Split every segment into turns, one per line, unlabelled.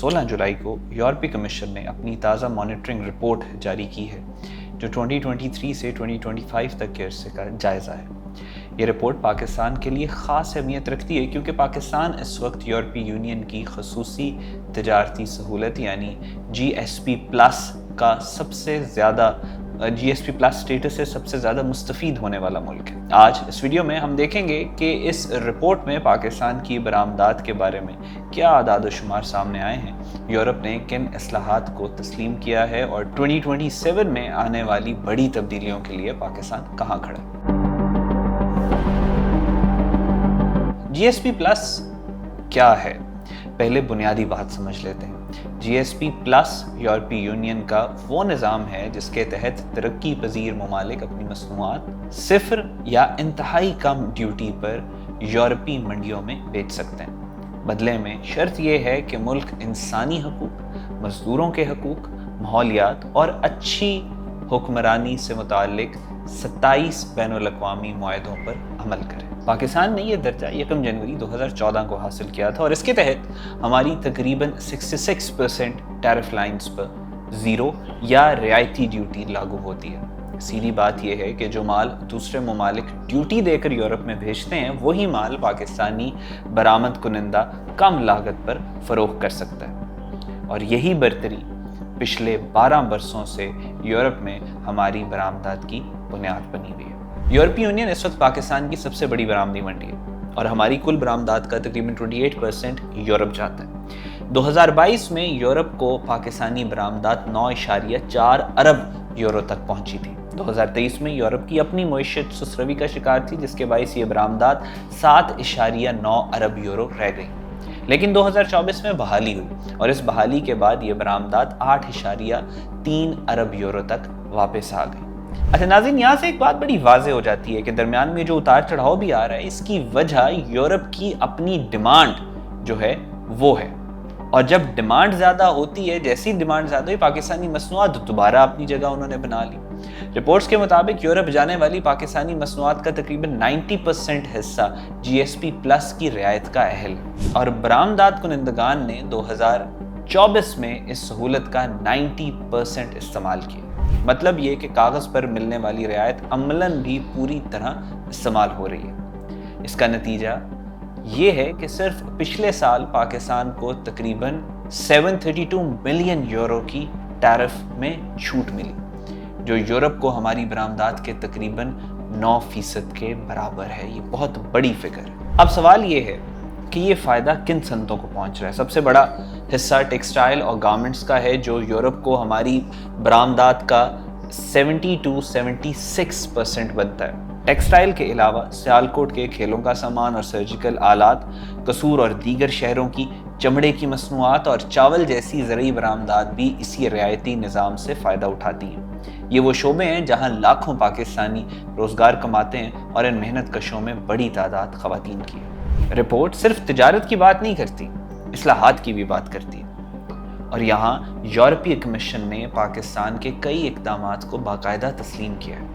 16 जुलाई को यूरोपीय कमीशन ने अपनी ताज़ा मॉनिटरिंग रिपोर्ट जारी की है जो 2023 से 2025 तक के अरसे का जायज़ा है। ये रिपोर्ट पाकिस्तान के लिए ख़ास अहमियत रखती है क्योंकि पाकिस्तान इस वक्त यूरोपीय यूनियन की खसूसी तजारती सहूलत यानी GSP प्लस का सबसे ज़्यादा GSP प्लस स्टेटस से सबसे ज़्यादा मुस्तफ़ीद होने वाला मुल्क है। आज इस वीडियो में हम देखेंगे कि इस रिपोर्ट में पाकिस्तान की बरामदात के बारे में क्या आदाद व शुमार सामने आए हैं, यूरोप ने किन इस्लाहात को तस्लीम किया है और 2027 में आने वाली बड़ी तब्दीलियों के लिए पाकिस्तान कहाँ खड़ा है। GSP प्लस क्या है, पहले बुनियादी बात समझ लेते हैं। GSP प्लस यूरोपीय यूनियन का वो निज़ाम है जिसके तहत तरक्की पजीर ममालिक अपनी मसनूआत सिफर या इंतहाई कम ड्यूटी पर यूरोपीय मंडियों में बेच सकते हैं। बदले में शर्त यह है कि मुल्क इंसानी हकूक, मजदूरों के हकूक, माहौलियात और अच्छी हुक्मरानी से मुताल्लिक 27 बैनुल अक़वामी मुआहदों पर अमल करे। पाकिस्तान ने यह दर्जा 1 जनवरी 2014 को हासिल किया था और इसके तहत हमारी तकरीबन 66% टैरिफ लाइन्स पर ज़ीरो या रियायती ड्यूटी लागू होती है। सीधी बात यह है कि जो माल दूसरे ममालिक ड्यूटी देकर यूरोप में भेजते हैं वही माल पाकिस्तानी बरामद कुनिंदा कम लागत पर फ़रोख्त कर सकता है और यही बरतरी पिछले 12 बरसों से यूरोप में हमारी बरामदात की बुनियाद बनी हुई है। यूरोपीय यूनियन इस वक्त पाकिस्तान की सबसे बड़ी बरामदी मंडी है और हमारी कुल बरामदात का तकरीबन 28% यूरोप जाता है। 2022 में यूरोप को पाकिस्तानी बरामदात 9.4 अरब यूरो तक पहुंची थी। 2023 में यूरोप की अपनी मईशत सुसरवी का शिकार थी जिसके बायस ये बरामदात 7.9 अरब यूरो रह गई। लेकिन 2024 में बहाली हुई और इस बहाली के बाद ये बरामदात 8.3 अरब यूरो तक वापस आ गई। अच्छा नाज़रीन, यहाँ से एक बात बड़ी वाज़ेह हो जाती है कि दरमियान में जो उतार चढ़ाव भी आ रहा है इसकी वजह यूरोप की अपनी डिमांड जो है वो है। और जब डिमांड ज़्यादा होती है, जैसी डिमांड ज़्यादा हुई, पाकिस्तानी मसनूआत दोबारा अपनी जगह उन्होंने बना ली। रिपोर्ट्स के मुताबिक यूरोप जाने वाली पाकिस्तानी मसनूआत का तकरीबन 90% हिस्सा GSP प्लस की रियायत का अहल है और बरामदात कुनिंदगान ने 2024 में इस सहूलत का 90% इस्तेमाल किया। मतलब ये कि कागज़ पर मिलने वाली रियायत अमलन भी पूरी तरह इस्तेमाल हो रही है। इसका नतीजा ये है कि सिर्फ पिछले साल पाकिस्तान को तकरीबन 732 मिलियन यूरो की टैरिफ में छूट मिली जो यूरोप को हमारी बरामदात के तकरीबन 9% के बराबर है। ये बहुत बड़ी फिगर है। अब सवाल ये है कि ये फ़ायदा किन सनतों को पहुंच रहा है। सबसे बड़ा हिस्सा टेक्सटाइल और गारमेंट्स का है जो यूरोप को हमारी बरामदात का 76% बनता है। टेक्सटाइल के अलावा सियालकोट के खेलों का सामान और सर्जिकल आलात, कसूर और दीगर शहरों की चमड़े की मसनूआत और चावल जैसी ज़रई बरामदात भी इसी रियायती निज़ाम से फ़ायदा उठाती हैं। ये वो शोबे हैं जहाँ लाखों पाकिस्तानी रोज़गार कमाते हैं और इन मेहनत कशों में बड़ी तादाद ख़वातीन की है। रिपोर्ट सिर्फ तिजारत की बात नहीं करती, इस्लाहात की भी बात करती है और यहाँ यूरोपीय कमीशन ने पाकिस्तान के कई इक़दामात को बाकायदा तस्लीम किया है।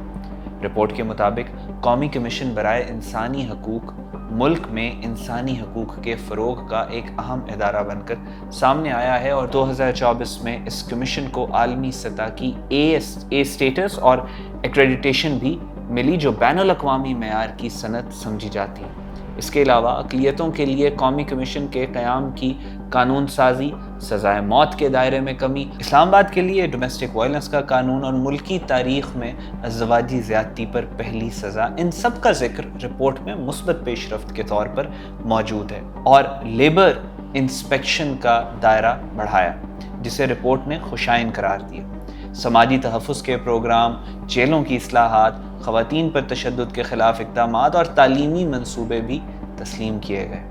रिपोर्ट के मुताबिक कौमी कमीशन बराए इंसानी हकूक मुल्क में इंसानी हकूक के फ़रोग़ का एक अहम इदारा बनकर सामने आया है और 2024 में इस कमीशन को आलमी सतह की ए स्टेटस और एक्रेडिटेशन भी मिली जो बैनुल अक़वामी मेयार की सनत समझी जाती है। इसके अलावा अक़लियतों के लिए कौमी कमीशन के क़याम की कानून साजी, सज़ाए मौत के दायरे में कमी, इस्लामाबाद के लिए डोमेस्टिक वायलेंस का कानून और मुल्की तारीख़ में अज़वाजी ज़्यादती पर पहली सज़ा, इन सब का जिक्र रिपोर्ट में मुस्बत पेशरफ्त के तौर पर मौजूद है। और लेबर इंस्पेक्शन का दायरा बढ़ाया जिसे रिपोर्ट ने खुशाइन करार दिया। समाजी तहफ़्फ़ुज़ के प्रोग्राम, जेलों की इस्लाहात, ख़वातीन पर तशद्दुद के ख़िलाफ़ इक़दामात और तालीमी मंसूबे भी तस्लीम किए गए।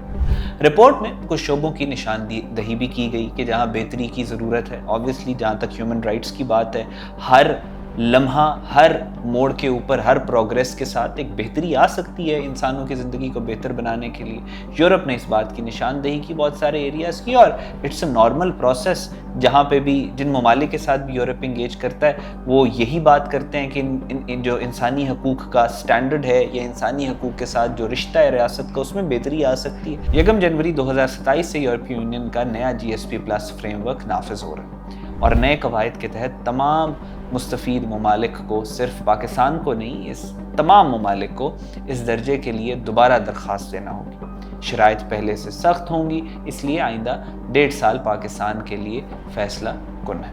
रिपोर्ट में कुछ शोबों की निशानदही भी की गई कि जहाँ बेहतरी की ज़रूरत है। ऑब्वियसली जहाँ तक ह्यूमन राइट्स की बात है, हर लम्हा हर मोड़ के ऊपर हर प्रोग्रेस के साथ एक बेहतरी आ सकती है इंसानों की ज़िंदगी को बेहतर बनाने के लिए। यूरोप ने इस बात की निशानदेही की बहुत सारे एरियाज़ की, और इट्स अ नॉर्मल प्रोसेस। जहाँ पे भी जिन ममालिक के साथ भी यूरोप इंगेज करता है वो यही बात करते हैं कि जो इंसानी हकूक़ का स्टैंडर्ड है या इंसानी हकूक़ के साथ जो रिश्ता है रियासत का, उसमें बेहतरी आ सकती है। 1 जनवरी 2027 से यूरोपीय यूनियन का नया GSP+ फ्रेमवर्क नाफिज हो रहा है, और नए कवायद के तहत तमाम मुस्तफ़ीद ममालिक को, सिर्फ पाकिस्तान को नहीं, इस तमाम ममालिक को इस दर्जे के लिए दोबारा दरख्वास्त देना होगी। शराइत पहले से सख्त होंगी, इसलिए आइंदा 1.5 साल पाकिस्तान के लिए फैसला कुन है।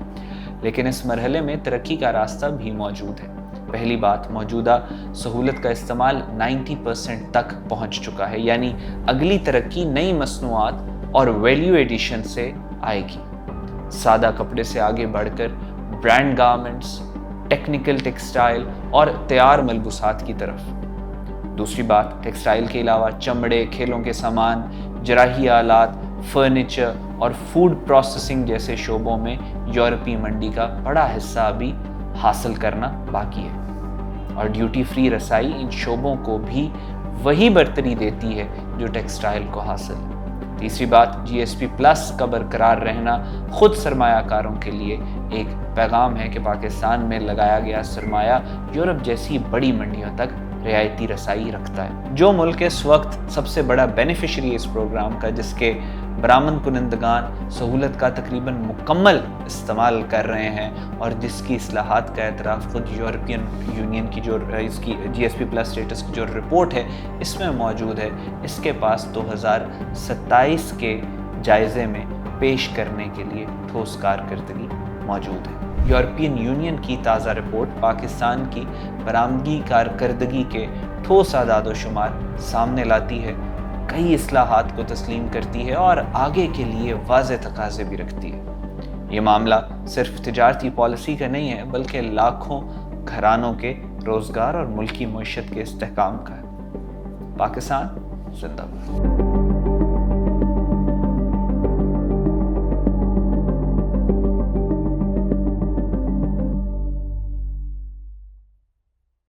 लेकिन इस मरहले में तरक्की का रास्ता भी मौजूद है। पहली बात, मौजूदा सहूलत का इस्तेमाल 90% तक पहुँच चुका है, यानी अगली तरक्की नई मसनूआत और वैल्यू एडिशन से आएगी। सादा कपड़े से आगे बढ़कर ब्रांड गारमेंट्स, टेक्निकल टेक्सटाइल और तैयार मलबूसात की तरफ। दूसरी बात, टेक्सटाइल के अलावा चमड़े, खेलों के सामान, जराही आलात, फर्नीचर और फूड प्रोसेसिंग जैसे शोबों में यूरोपीय मंडी का बड़ा हिस्सा अभी हासिल करना बाकी है, और ड्यूटी फ्री रसाई इन शोबों को भी वही बरतरी देती है जो टेक्सटाइल को हासिल है। तीसरी बात, GSP+ का बरकरार रहना खुद सरमायाकारों के लिए एक पैगाम है कि पाकिस्तान में लगाया गया सरमाया यूरोप जैसी बड़ी मंडियों तक रियायती रसाई रखता है। जो मुल्क इस वक्त सबसे बड़ा बेनिफिशरी इस प्रोग्राम का, जिसके बरामद कुनंदगान सहूलत का तकरीबन मुकम्मल इस्तेमाल कर रहे हैं और जिसकी इस्लाहात का एतराफ़ खुद यूरोपियन यूनियन की जो इसकी GSP+ स्टेटस की जो रिपोर्ट है इसमें मौजूद है, इसके पास 2027 के जायज़े में पेश करने के लिए ठोस कारकर्दगी मौजूद है। यूरोपियन यूनियन की ताज़ा रिपोर्ट पाकिस्तान की बरामदगी कारकर्दगी के ठोस आदाद व शुमार सामने लाती है, कई इस्लाहात को तस्लीम करती है और आगे के लिए वाज़ेह तकाज़े भी रखती है। ये मामला सिर्फ तिजारती पॉलिसी का नहीं है, बल्कि लाखों घरानों के रोज़गार और मुल्की मईशत के इस्तेहकाम का है। पाकिस्तान जिंदाबाद।